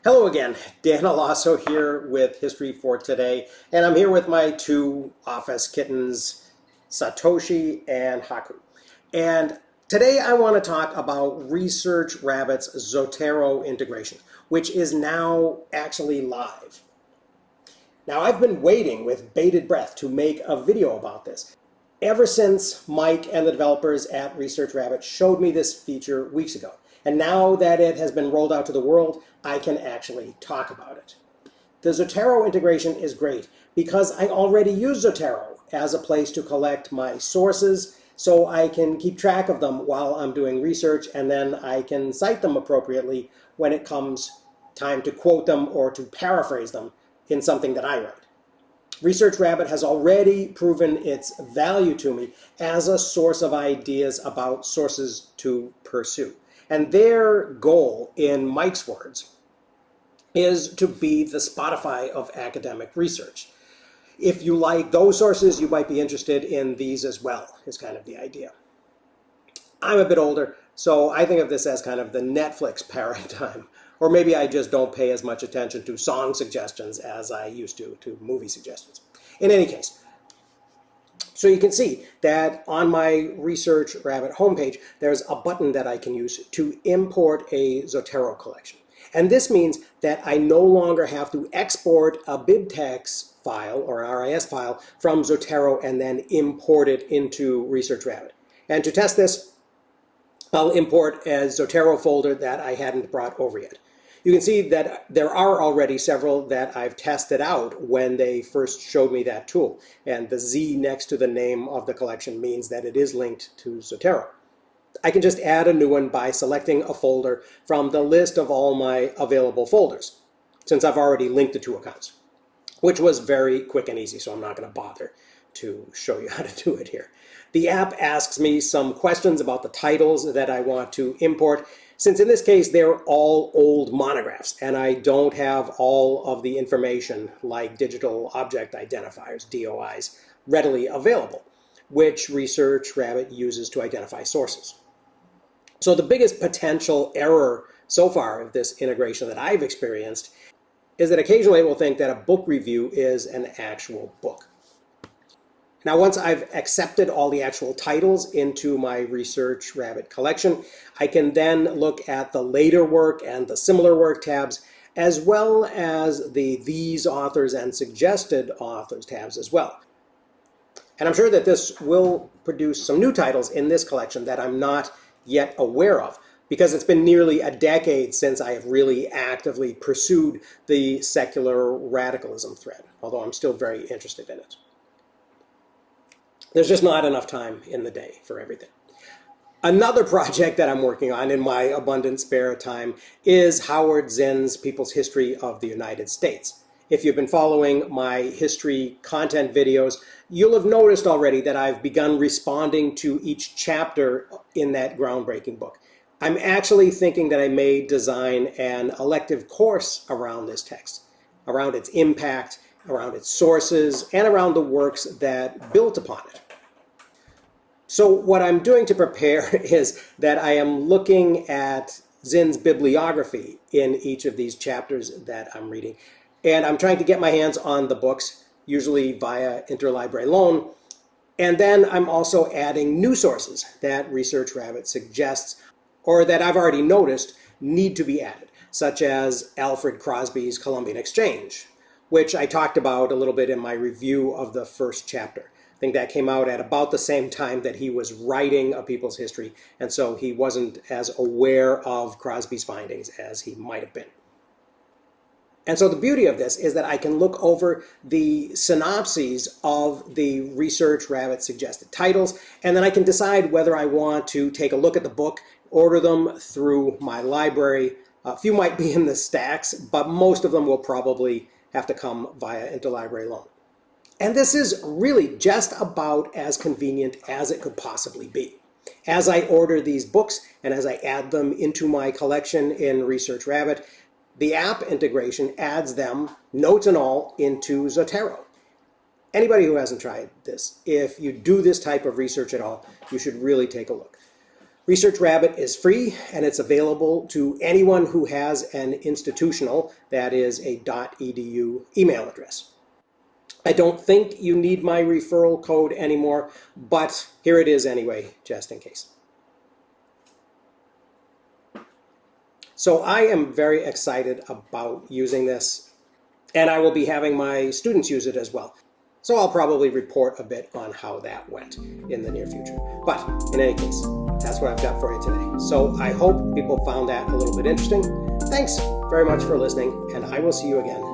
Hello again, Dan Alasso here with History for Today, and I'm here with my two office kittens, Satoshi and Haku. And today I want to talk about Research Rabbit's Zotero integration, which is now actually live. Now I've been waiting with bated breath to make a video about this. Ever since Mike and the developers at Research Rabbit showed me this feature weeks ago. And now that it has been rolled out to the world, I can actually talk about it. The Zotero integration is great because I already use Zotero as a place to collect my sources so I can keep track of them while I'm doing research, and then I can cite them appropriately when it comes time to quote them or to paraphrase them in something that I write. Research Rabbit has already proven its value to me as a source of ideas about sources to pursue. And their goal, in Mike's words, is to be the Spotify of academic research. If you like those sources, you might be interested in these as well, is kind of the idea. I'm a bit older, so I think of this as kind of the Netflix paradigm. Or maybe I just don't pay as much attention to song suggestions as I used to movie suggestions. In any case, so you can see that on my Research Rabbit homepage, there's a button that I can use to import a Zotero collection. And this means that I no longer have to export a BibTeX file or an RIS file from Zotero and then import it into Research Rabbit. And to test this, I'll import a Zotero folder that I hadn't brought over yet. You can see that there are already several that I've tested out when they first showed me that tool. And the Z next to the name of the collection means that it is linked to Zotero. I can just add a new one by selecting a folder from the list of all my available folders, since I've already linked the two accounts, which was very quick and easy, so I'm not going to bother to show you how to do it here. The app asks me some questions about the titles that I want to import, since in this case they're all old monographs and I don't have all of the information like digital object identifiers, DOIs, readily available, which Research Rabbit uses to identify sources. So the biggest potential error so far of this integration that I've experienced is that occasionally it will think that a book review is an actual book. Now, once I've accepted all the actual titles into my Research Rabbit collection, I can then look at the later work and the similar work tabs, as well as the These Authors and Suggested Authors tabs as well. And I'm sure that this will produce some new titles in this collection that I'm not yet aware of, because it's been nearly a decade since I have really actively pursued the secular radicalism thread, although I'm still very interested in it. There's just not enough time in the day for everything. Another project that I'm working on in my abundant spare time is Howard Zinn's People's History of the United States. If you've been following my history content videos, you'll have noticed already that I've begun responding to each chapter in that groundbreaking book. I'm actually thinking that I may design an elective course around this text, around its impact, around its sources, and around the works that built upon it. So what I'm doing to prepare is that I am looking at Zinn's bibliography in each of these chapters that I'm reading. And I'm trying to get my hands on the books, usually via interlibrary loan. And then I'm also adding new sources that Research Rabbit suggests, or that I've already noticed need to be added, such as Alfred Crosby's Columbian Exchange, which I talked about a little bit in my review of the first chapter. I think that came out at about the same time that he was writing A People's History, and so he wasn't as aware of Crosby's findings as he might have been. And so the beauty of this is that I can look over the synopses of the Research Rabbit suggested titles, and then I can decide whether I want to take a look at the book, order them through my library. A few might be in the stacks, but most of them will probably have to come via interlibrary loan. And this is really just about as convenient as it could possibly be. As I order these books and as I add them into my collection in Research Rabbit, the app integration adds them, notes and all, into Zotero. Anybody who hasn't tried this, if you do this type of research at all, you should really take a look. Research Rabbit is free and it's available to anyone who has an institutional, that is a .edu email address. I don't think you need my referral code anymore, but here it is anyway, just in case. So I am very excited about using this, and I will be having my students use it as well. So I'll probably report a bit on how that went in the near future. But in any case, that's what I've got for you today. So I hope people found that a little bit interesting. Thanks very much for listening, and I will see you again